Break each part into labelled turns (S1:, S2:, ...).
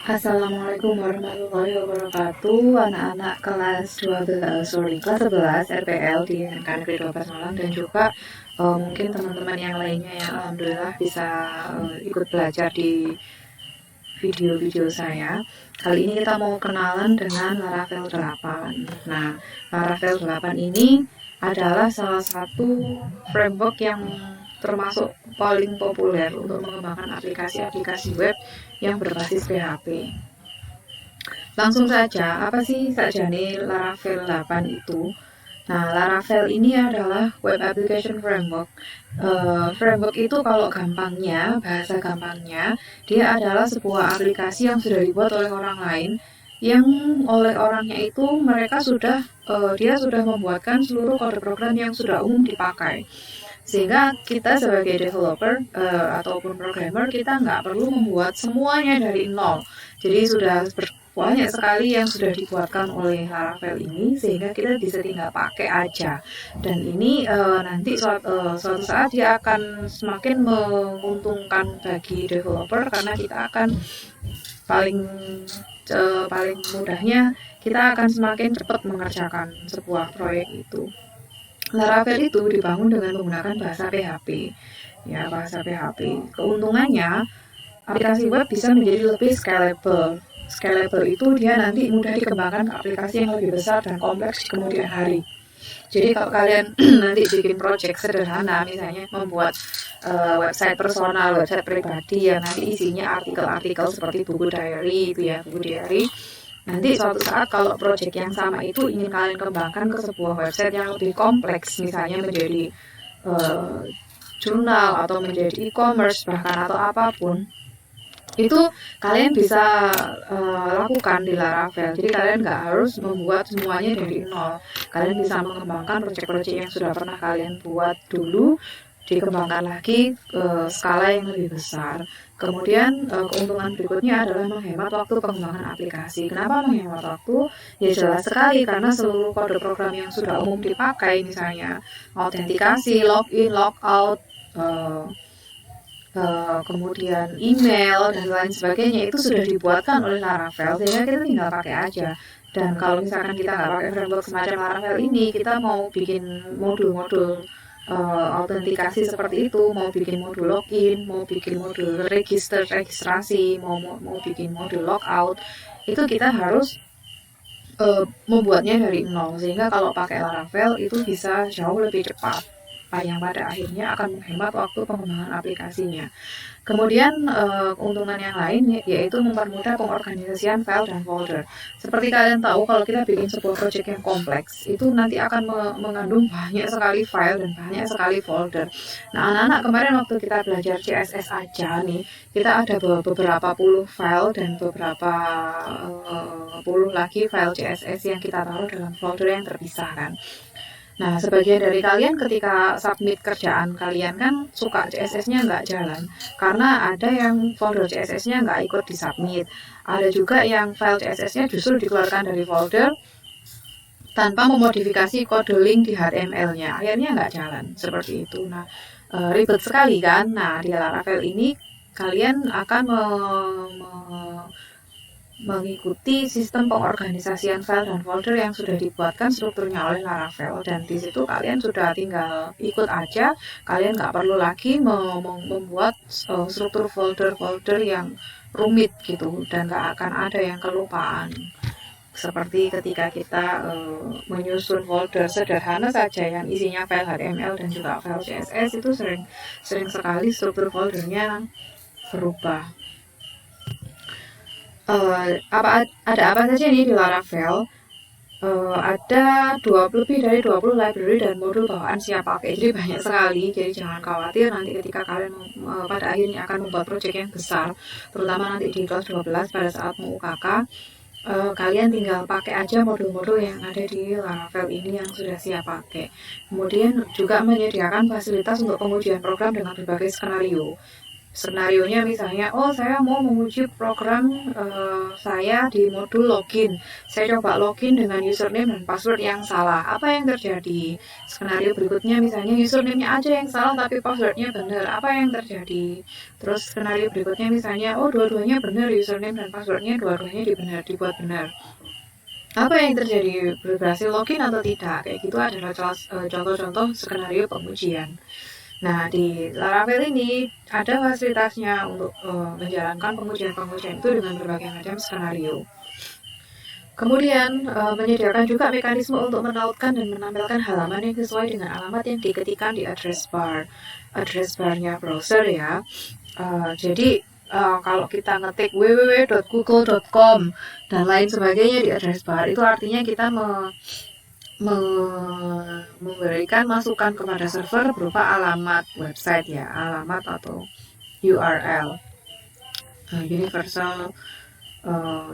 S1: Assalamualaikum warahmatullahi wabarakatuh. Anak-anak kelas 12, kelas 11 RPL di SMK Negeri 12 Malang dan juga mungkin teman-teman yang lainnya yang alhamdulillah bisa ikut belajar di video-video saya. Kali ini kita mau kenalan dengan Laravel 8. Nah, Laravel 8 ini adalah salah satu framework yang termasuk paling populer untuk mengembangkan aplikasi-aplikasi web yang berbasis PHP. Langsung saja, apa sih sakjane Laravel 8 itu? Nah, Laravel ini adalah web application framework. Framework itu kalau gampangnya, bahasa gampangnya, dia adalah sebuah aplikasi yang sudah dibuat oleh orang lain, yang oleh orangnya itu mereka sudah dia sudah membuatkan seluruh kode program yang sudah umum dipakai, sehingga kita sebagai developer ataupun programmer kita nggak perlu membuat semuanya dari nol. Jadi sudah banyak sekali yang sudah dibuatkan oleh Laravel ini, sehingga kita bisa tinggal pakai aja. Dan ini nanti suatu saat dia akan semakin menguntungkan bagi developer, karena kita akan paling paling mudahnya kita akan semakin cepat mengerjakan sebuah proyek itu. Laravel itu dibangun dengan menggunakan bahasa PHP. Ya, bahasa PHP. Keuntungannya, aplikasi web bisa menjadi lebih scalable. Scalable itu dia nanti mudah dikembangkan ke aplikasi yang lebih besar dan kompleks di kemudian hari. Jadi kalau kalian nanti bikin project sederhana, misalnya membuat website personal, website pribadi yang nanti isinya artikel-artikel seperti buku diary itu ya, buku diary. Nanti suatu saat kalau project yang sama itu ingin kalian kembangkan ke sebuah website yang lebih kompleks, misalnya menjadi uh, jurnal atau menjadi e-commerce bahkan atau apapun, itu kalian bisa lakukan di Laravel. Jadi kalian nggak harus membuat semuanya dari nol. Kalian bisa mengembangkan proyek-proyek yang sudah pernah kalian buat dulu, dikembangkan lagi ke skala yang lebih besar. Kemudian keuntungan berikutnya adalah menghemat waktu pengembangan aplikasi. Kenapa menghemat waktu? Ya jelas sekali, karena seluruh kode program yang sudah umum dipakai, misalnya autentikasi, login, logout, eh, kemudian email dan lain sebagainya, itu sudah dibuatkan oleh Laravel, sehingga kita tinggal pakai aja. Dan kalau misalkan kita nggak pakai framework semacam Laravel ini, kita mau bikin modul-modul autentikasi seperti itu, mau bikin modul login, mau bikin modul registrasi, mau bikin modul logout, itu kita harus membuatnya dari nol, sehingga kalau pakai Laravel itu bisa jauh lebih cepat, yang pada akhirnya akan menghemat waktu pengembangan aplikasinya. Kemudian keuntungan yang lain yaitu mempermudah pengorganisasian file dan folder. Seperti kalian tahu, kalau kita bikin sebuah project yang kompleks, itu nanti akan mengandung banyak sekali file dan banyak sekali folder. Nah, anak-anak kemarin waktu kita belajar CSS aja nih, kita ada beberapa puluh file dan beberapa puluh lagi file CSS yang kita taruh dalam folder yang terpisah kan. Nah, sebagian dari kalian ketika submit kerjaan kalian kan suka CSS-nya nggak jalan, karena ada yang folder CSS-nya nggak ikut disubmit. Ada juga yang file CSS-nya justru dikeluarkan dari folder tanpa memodifikasi kode link di HTML-nya. Akhirnya nggak jalan, seperti itu. Nah, ribet sekali kan? Nah, di Laravel ini kalian akan mengikuti sistem pengorganisasian file dan folder yang sudah dibuatkan strukturnya oleh Laravel, dan di situ kalian sudah tinggal ikut aja. Kalian nggak perlu lagi membuat struktur folder-folder yang rumit gitu, dan nggak akan ada yang kelupaan seperti ketika kita menyusun folder sederhana saja yang isinya file HTML dan juga file CSS, itu sering sekali struktur foldernya berubah. Ada apa saja nih di Laravel? Ada lebih dari 20 library dan modul bawaan siap pakai. Jadi banyak sekali. Jadi jangan khawatir nanti ketika kalian pada akhirnya akan membuat proyek yang besar, terutama nanti di kelas 12 pada saat mau UKK, kalian tinggal pakai aja modul-modul yang ada di Laravel ini yang sudah siap pakai. Kemudian juga menyediakan fasilitas untuk pengujian program dengan berbagai skenario. Skenarionya misalnya, oh saya mau menguji program saya di modul login. Saya coba login dengan username dan password yang salah. Apa yang terjadi? Skenario berikutnya misalnya username-nya aja yang salah tapi password-nya benar. Apa yang terjadi? Terus skenario berikutnya misalnya, oh dua-duanya benar username dan password-nya dua-duanya dibuat benar. Apa yang terjadi? Berhasil login atau tidak? Kayak gitu adalah contoh-contoh skenario pengujian. Nah, di Laravel ini ada fasilitasnya untuk menjalankan pengujian-pengujian itu dengan berbagai macam skenario. Kemudian menyediakan juga mekanisme untuk menautkan dan menampilkan halaman yang sesuai dengan alamat yang diketikkan di address bar. Address barnya browser ya. Jadi kalau kita ngetik www.google.com dan lain sebagainya di address bar, itu artinya kita memberikan masukan kepada server berupa alamat website ya, alamat atau URL, universal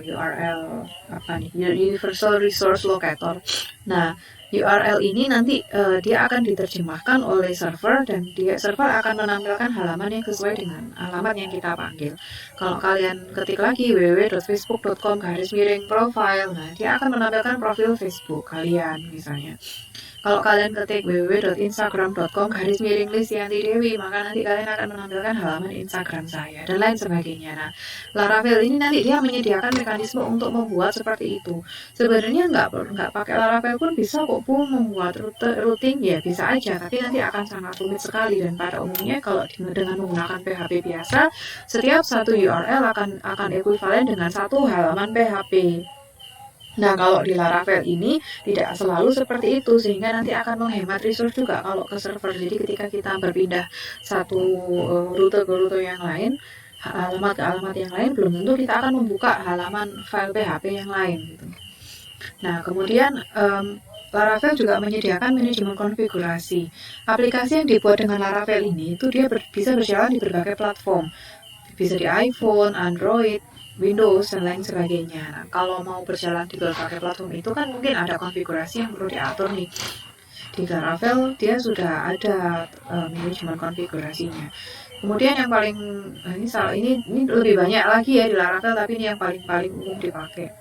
S1: URL apa nih, Universal Resource Locator. Nah, URL ini nanti dia akan diterjemahkan oleh server dan server akan menampilkan halaman yang sesuai dengan alamat yang kita panggil. Kalau kalian ketik lagi www.facebook.com/profile, nah dia akan menampilkan profil Facebook kalian misalnya. Kalau kalian ketik www.instagram.com/Listianti Dewi, maka nanti kalian akan menampilkan halaman Instagram saya dan lain sebagainya. Nah, Laravel ini nanti dia menyediakan mekanisme untuk membuat seperti itu. Sebenarnya nggak pakai Laravel pun bisa kok Bu membuat routing ya bisa aja, tapi nanti akan sangat rumit sekali dan pada umumnya kalau dengan menggunakan PHP biasa, setiap satu URL akan ekuivalen dengan satu halaman PHP. Nah, kalau di Laravel ini tidak selalu seperti itu, sehingga nanti akan menghemat resource juga kalau ke server. Jadi ketika kita berpindah satu rute ke rute yang lain, alamat ke alamat yang lain, belum tentu kita akan membuka halaman file PHP yang lain. Gitu. Nah, kemudian Laravel juga menyediakan manajemen konfigurasi. Aplikasi yang dibuat dengan Laravel ini itu dia bisa berjalan di berbagai platform. Bisa di iPhone, Android, Windows, dan lain sebagainya. Nah, kalau mau berjalan di berbagai platform itu kan mungkin ada konfigurasi yang perlu diatur nih. Di Laravel dia sudah ada manajemen konfigurasinya. Kemudian yang paling ini lebih banyak lagi ya di Laravel, tapi ini yang paling umum dipakai.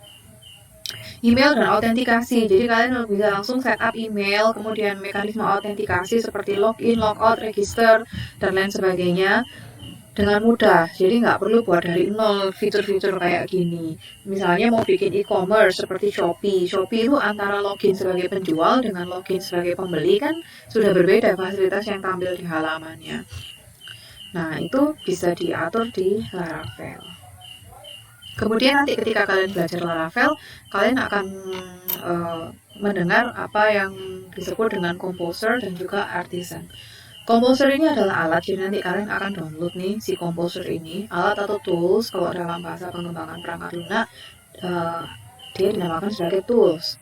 S1: Email dan autentikasi. Jadi kalian bisa langsung setup email, kemudian mekanisme autentikasi seperti login, logout, register, dan lain sebagainya dengan mudah. Jadi nggak perlu buat dari nol fitur-fitur kayak gini. Misalnya mau bikin e-commerce seperti Shopee. Shopee itu antara login sebagai penjual dengan login sebagai pembeli kan sudah berbeda fasilitas yang tampil di halamannya. Nah, itu bisa diatur di Laravel. Kemudian nanti ketika kalian belajar Laravel, kalian akan mendengar apa yang disebut dengan composer dan juga artisan. Composer ini adalah alat, jadi nanti kalian akan download nih si Composer ini, alat atau tools. Kalau dalam bahasa pengembangan perangkat lunak, dia dinamakan sebagai tools,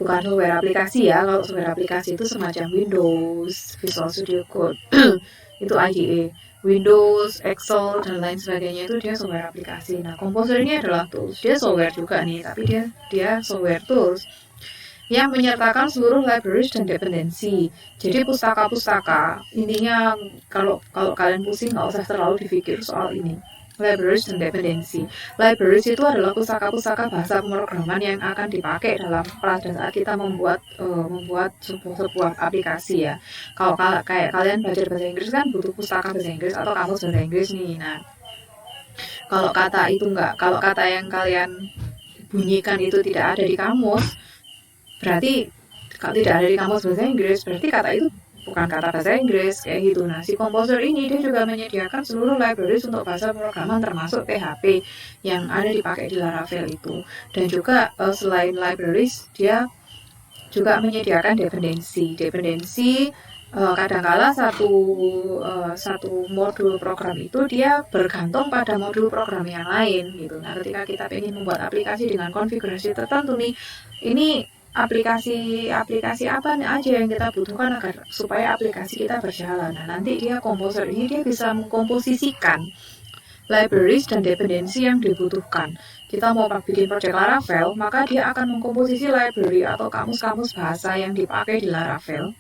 S1: bukan software aplikasi ya. Kalau software aplikasi itu semacam Windows, Visual Studio Code, itu IDE, Windows, Excel, dan lain sebagainya itu dia software aplikasi. Nah, Composer ini adalah tools, dia software juga nih, tapi dia software tools yang menyertakan seluruh libraries dan dependensi. Jadi pustaka-pustaka, intinya kalau kalian pusing nggak usah terlalu dipikir soal ini. Libraries dan dependensi. Libraries itu adalah pustaka-pustaka bahasa pemrograman yang akan dipakai pada saat kita membuat sebuah aplikasi ya. Kalau kayak kalian belajar bahasa Inggris kan butuh pustaka bahasa Inggris atau kamus bahasa Inggris nih. Nah, kalau kata yang kalian bunyikan itu tidak ada di kamus, berarti kalau tidak ada di kamus bahasa Inggris, berarti kata itu bukan kata bahasa Inggris, kayak gitu. Nah, si Composer ini dia juga menyediakan seluruh libraries untuk bahasa pemrograman termasuk PHP yang ada dipakai di Laravel itu. Dan juga selain libraries, dia juga menyediakan dependensi. Dependensi kadangkala satu modul program itu dia bergantung pada modul program yang lain gitu. Nah, ketika kita ingin membuat aplikasi dengan konfigurasi tertentu nih, ini aplikasi apa aja yang kita butuhkan agar supaya aplikasi kita berjalan. Nah, nanti dia Composer ini dia bisa mengkomposisikan libraries dan dependensi yang dibutuhkan. Kita mau bikin project Laravel, maka dia akan mengkomposisi library atau kamus-kamus bahasa yang dipakai di Laravel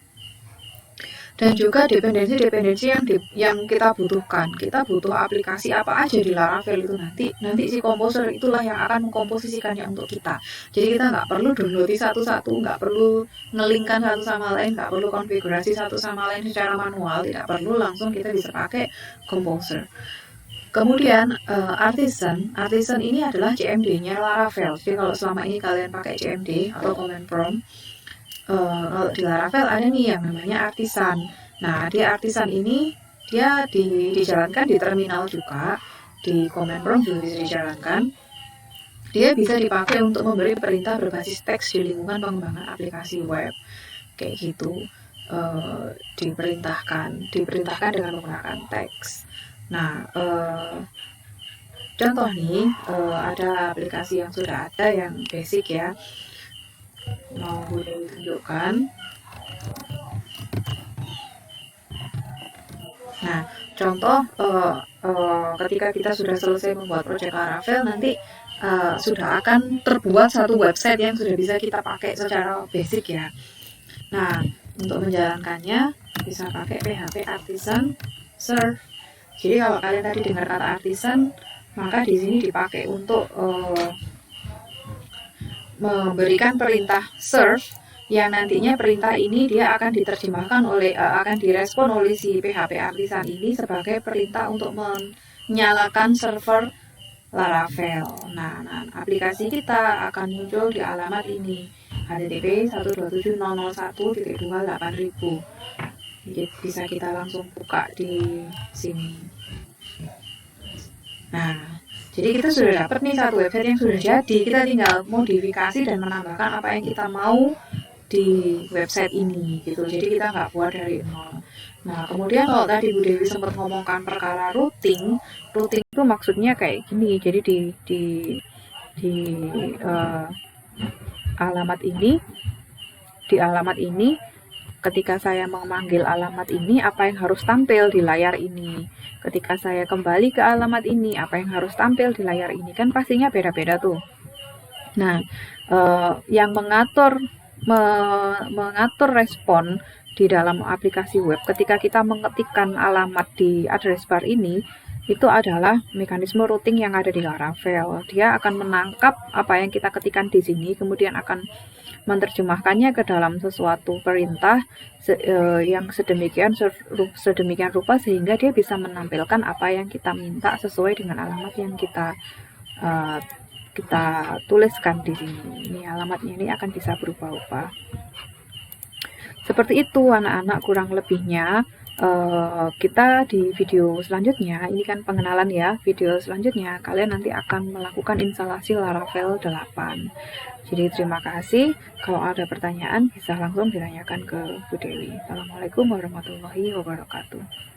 S1: Dan juga dependensi-dependensi yang kita butuhkan. Kita butuh aplikasi apa aja di Laravel itu nanti si komposer itulah yang akan mengkomposisikannya untuk kita. Jadi kita nggak perlu download satu-satu, nggak perlu ngelingkan satu sama lain, nggak perlu konfigurasi satu sama lain secara manual, tidak perlu, langsung kita bisa pakai komposer. Kemudian artisan ini adalah CMD-nya Laravel. Jadi kalau selama ini kalian pakai CMD atau command prompt, kalau di Laravel ada nih yang namanya artisan. Nah, dia artisan ini dia dijalankan di terminal juga, di command prompt juga bisa dijalankan. Dia bisa dipakai untuk memberi perintah berbasis teks di lingkungan pengembangan aplikasi web. Kayak gitu. Diperintahkan dengan menggunakan teks. Nah, contoh nih, ada aplikasi yang sudah ada yang basic ya. Mau boleh tunjukkan. Nah, contoh ketika kita sudah selesai membuat project Laravel, nanti sudah akan terbuat satu website yang sudah bisa kita pakai secara basic ya. Nah, untuk menjalankannya bisa pakai PHP Artisan Serve. Jadi kalau kalian tadi dengar kata artisan, maka di sini dipakai untuk memberikan perintah serve, yang nantinya perintah ini dia akan diterjemahkan akan direspon oleh si PHP Artisan ini sebagai perintah untuk menyalakan server Laravel. Nah, aplikasi kita akan muncul di alamat ini, http 127.001.28000. Bisa kita langsung buka di sini. Nah, jadi kita sudah dapat nih satu website yang sudah jadi. Kita tinggal modifikasi dan menambahkan apa yang kita mau di website ini gitu. Jadi kita nggak buat dari nol. Nah, kemudian kalau tadi Bu Dewi sempat ngomongkan perkara routing itu maksudnya kayak gini. Jadi di alamat ini, ketika saya memanggil alamat ini, apa yang harus tampil di layar ini. Ketika saya kembali ke alamat ini, apa yang harus tampil di layar ini. Kan pastinya beda-beda tuh. Nah, yang mengatur respon di dalam aplikasi web ketika kita mengetikkan alamat di address bar ini, itu adalah mekanisme routing yang ada di Laravel. Dia akan menangkap apa yang kita ketikkan di sini, kemudian akan menerjemahkannya ke dalam sesuatu perintah yang sedemikian rupa sehingga dia bisa menampilkan apa yang kita minta sesuai dengan alamat yang kita tuliskan di sini. Ini alamatnya ini akan bisa berubah-ubah. Seperti itu anak-anak kurang lebihnya. Kita di video selanjutnya, ini kan pengenalan ya, video selanjutnya kalian nanti akan melakukan instalasi Laravel 8. Jadi terima kasih. Kalau ada pertanyaan bisa langsung ditanyakan ke Bu Dewi. Assalamualaikum warahmatullahi wabarakatuh.